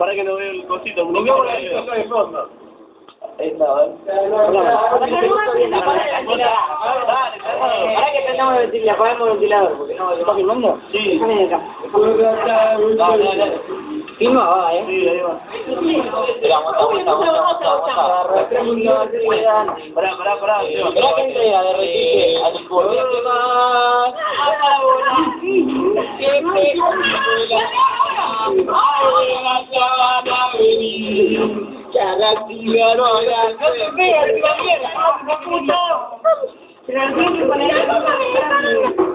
para que no veo el cosito. Nos vemos la discoteca de fondo. Ahí está, ¿vale? Para que prendamos el ventilador, apagamos el ventilador, porque no, ¿estás filmando? Sí. Déjame acá. Dale. Filma, va, Sí, ahí va. Espera, aguanta. Pará. Espera que entre a derretirse a tu borde. Pero tiene que poner